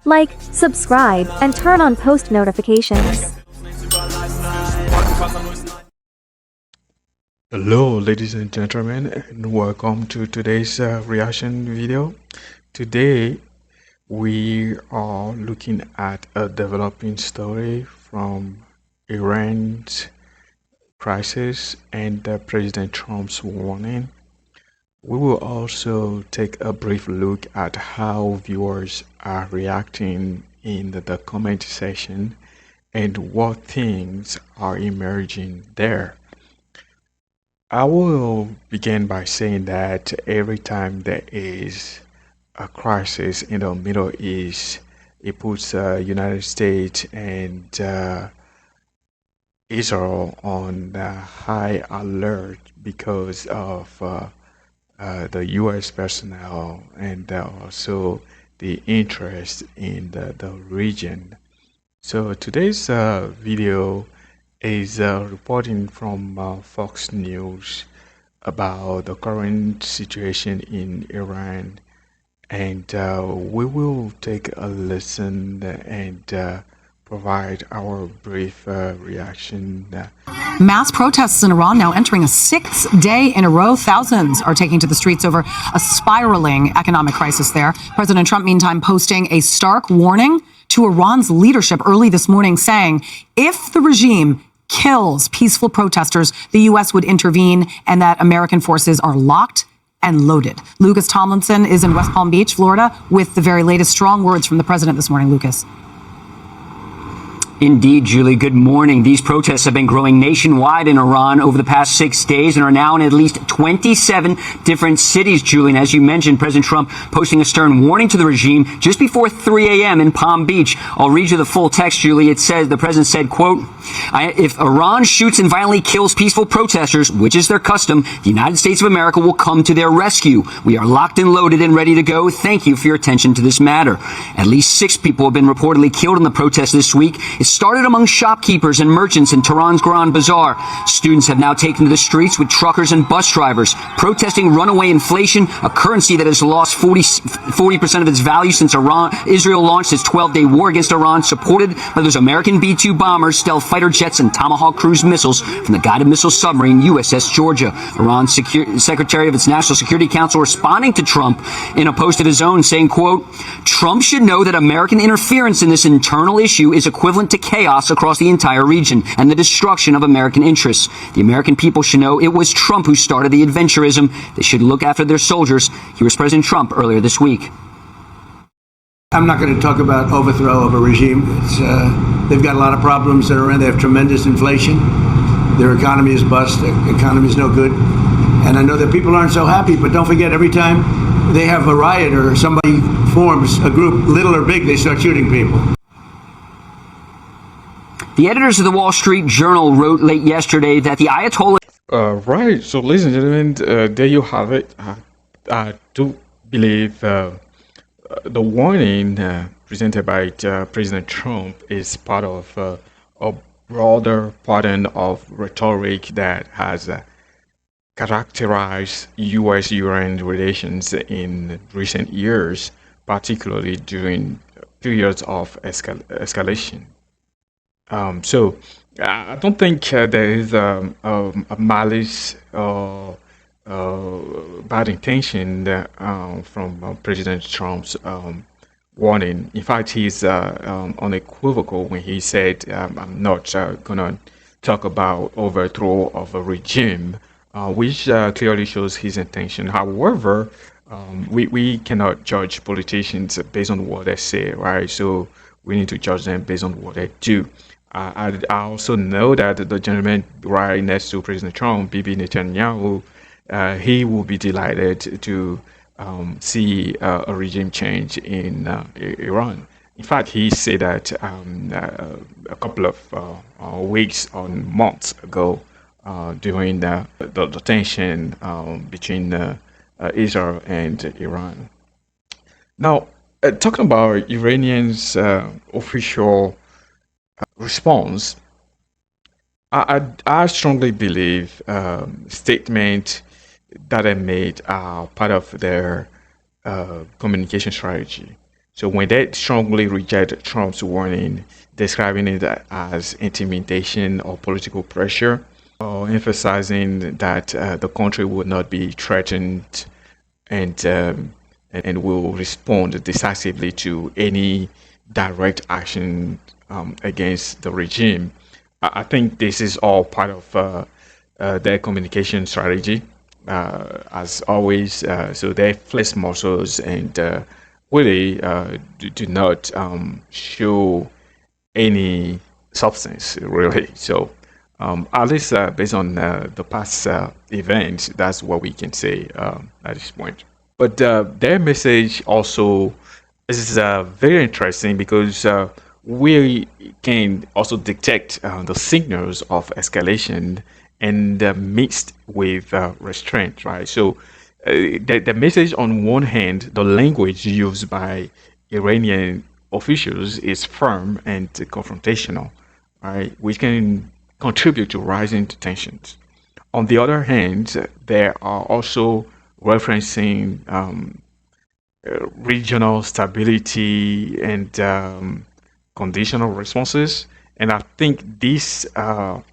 Like, subscribe, and turn on post notifications. Hello ladies and gentlemen, and welcome to today's reaction video. Today we are looking at a developing story from Iran's crisis and President Trump's warning. We will also take a brief look at how viewers are reacting in the comment section and what things are emerging there. I will begin by saying that every time there is a crisis in the Middle East, it puts United States and Israel on high alert because of the U.S. personnel and also the interest in the region. So today's video is reporting from Fox News about the current situation in Iran, and we will take a listen and provide our brief reaction. Mass protests in Iran now entering a sixth day in a row. Thousands are taking to the streets over a spiraling economic crisis there. President Trump, meantime, posting a stark warning to Iran's leadership early this morning, saying if the regime kills peaceful protesters, the U.S. would intervene and that American forces are locked and loaded. Lucas Tomlinson is in West Palm Beach, Florida, with the very latest strong words from the president this morning. Lucas. Indeed, Julie. Good morning. These protests have been growing nationwide in Iran over the past 6 days and are now in at least 27 different cities, Julie. And as you mentioned, President Trump posting a stern warning to the regime just before 3 a.m. in Palm Beach. I'll read you the full text, Julie. It says, the president said, quote, if Iran shoots and violently kills peaceful protesters, which is their custom, the United States of America will come to their rescue. We are locked and loaded and ready to go. Thank you for your attention to this matter. At least 6 people have been reportedly killed in the protests this week. It started among shopkeepers and merchants in Tehran's Grand Bazaar. Students have now taken to the streets with truckers and bus drivers, protesting runaway inflation, a currency that has lost 40% of its value since Israel launched its 12-day war against Iran, supported by those American B-2 bombers, stealth fighter jets, and Tomahawk cruise missiles from the guided missile submarine USS Georgia. Iran's Secretary of its National Security Council responding to Trump in a post of his own, saying, quote, Trump should know that American interference in this internal issue is equivalent to chaos across the entire region and the destruction of American interests. The American people should know it was Trump who started the adventurism. They should look after their soldiers. Here was President Trump earlier this week. I'm not going to talk about overthrow of a regime. They've got a lot of problems that are in. They have tremendous inflation. Their economy is bust. Their economy is no good. And I know that people aren't so happy, but don't forget, every time they have a riot or somebody forms a group, little or big, they start shooting people. The editors of the Wall Street Journal wrote late yesterday that the Ayatollah... Right, so ladies and gentlemen, there you have it. I do believe the warning presented by President Trump is part of a broader pattern of rhetoric that has characterized U.S.-Iran relations in recent years, particularly during periods of escalation. So I don't think there is a malice or bad intention from President Trump's warning. In fact, he's unequivocal when he said, I'm not going to talk about overthrow of a regime, which clearly shows his intention. However, we cannot judge politicians based on what they say, right? So we need to judge them based on what they do. I also know that the gentleman right next to President Trump, Bibi Netanyahu, he will be delighted to see a regime change in Iran. In fact, he said that a couple of weeks or months ago during the tension between Israel and Iran. Now, talking about Iranians' official response, I strongly believe statements that are made are part of their communication strategy. So when they strongly reject Trump's warning, describing it as intimidation or political pressure, or emphasizing that the country would not be threatened and and will respond decisively to any direct action against the regime. I think this is all part of their communication strategy, as always. So they flex muscles and really do not show any substance, really. So at least based on the past events, that's what we can say at this point. But their message also is very interesting because we can also detect the signals of escalation and mixed with restraint, right? So the message on one hand, the language used by Iranian officials is firm and confrontational, right? Which can contribute to rising tensions. On the other hand, there are also referencing regional stability and conditional responses. And I think this part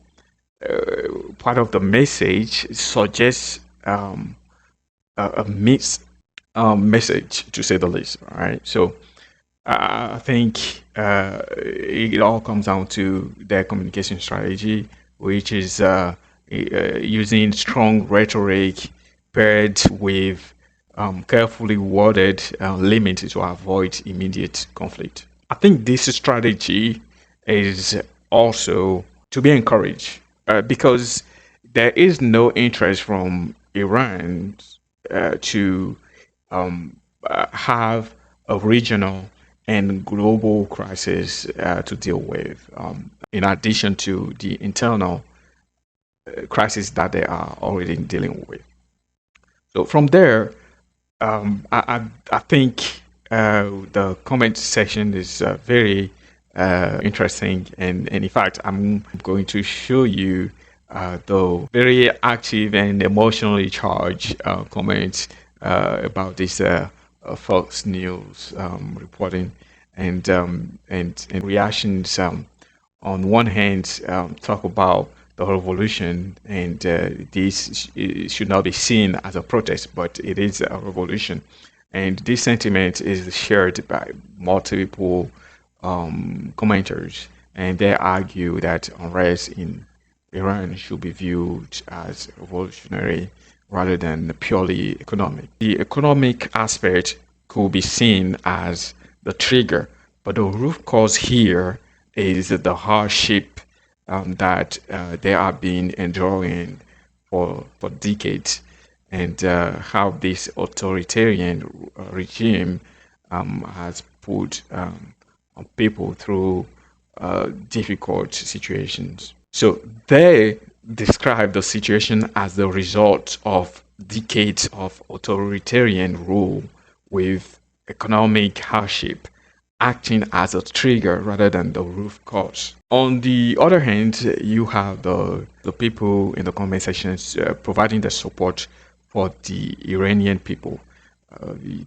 of the message suggests a mixed message, to say the least. All right. So I think it all comes down to their communication strategy, which is using strong rhetoric paired with carefully worded limits to avoid immediate conflict. I think this strategy is also to be encouraged because there is no interest from Iran to have a regional and global crisis to deal with, in addition to the internal crisis that they are already dealing with. So from there, I think the comment section is very interesting, and in fact, I'm going to show you the very active and emotionally charged comments about this Fox News reporting and reactions. On one hand, talk about the revolution, and this should not be seen as a protest, but it is a revolution. And this sentiment is shared by multiple commenters, and they argue that unrest in Iran should be viewed as revolutionary rather than purely economic. The economic aspect could be seen as the trigger, but the root cause here is the hardship that they are being enduring for decades, and how this authoritarian regime has put on people through difficult situations. So they describe the situation as the result of decades of authoritarian rule with economic hardship acting as a trigger rather than the root cause. On the other hand, you have the people in the comment sections providing the support for the Iranian people.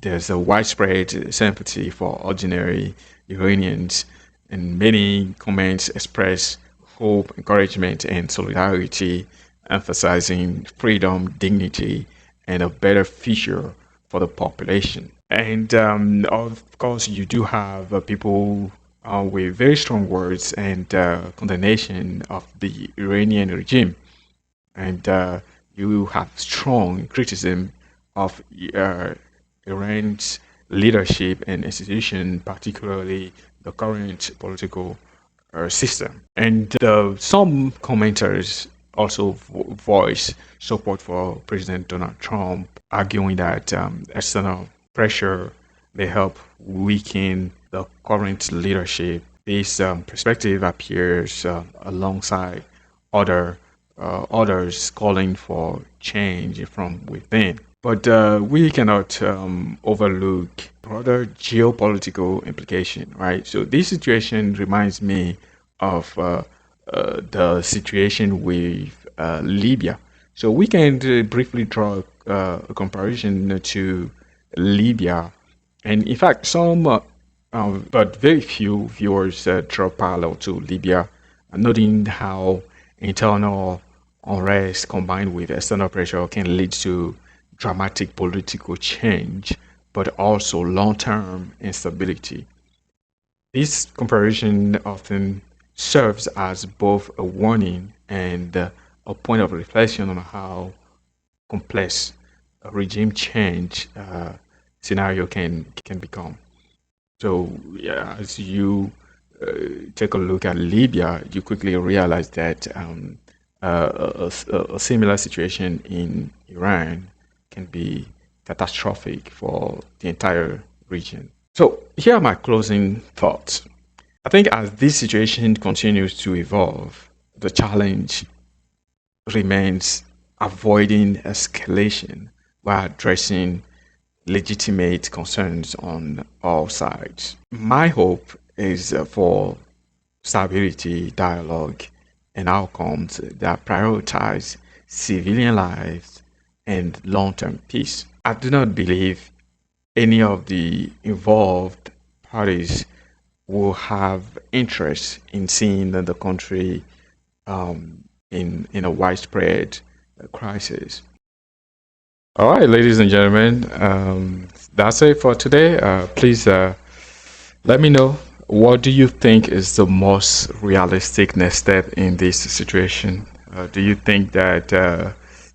There's a widespread sympathy for ordinary Iranians, and many comments express hope, encouragement, and solidarity, emphasizing freedom, dignity, and a better future for the population. And of course, you do have people with very strong words and condemnation of the Iranian regime. And you have strong criticism of Iran's leadership and institution, particularly the current political system. And some commenters also voice support for President Donald Trump, arguing that external pressure may help weaken the current leadership. This perspective appears alongside others calling for change from within. But we cannot overlook broader geopolitical implication, right? So this situation reminds me of the situation with Libya. So we can briefly draw a comparison to Libya. And in fact, but very few viewers draw parallel to Libya, noting how internal unrest combined with external pressure can lead to dramatic political change, but also long-term instability. This comparison often serves as both a warning and a point of reflection on how complex a regime change scenario can become. So, yeah, as you take a look at Libya, you quickly realize that a similar situation in Iran can be catastrophic for the entire region. So, here are my closing thoughts. I think as this situation continues to evolve, the challenge remains avoiding escalation while addressing legitimate concerns on all sides. My hope is for stability, dialogue, and outcomes that prioritize civilian lives and long-term peace. I do not believe any of the involved parties will have interest in seeing the country in a widespread crisis. All right, ladies and gentlemen, that's it for today. Please let me know, what do you think is the most realistic next step in this situation? Do you think that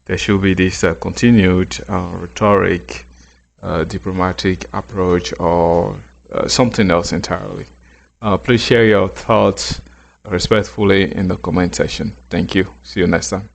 there should be this continued rhetoric, diplomatic approach, or something else entirely? Please share your thoughts respectfully in the comment section. Thank you. See you next time.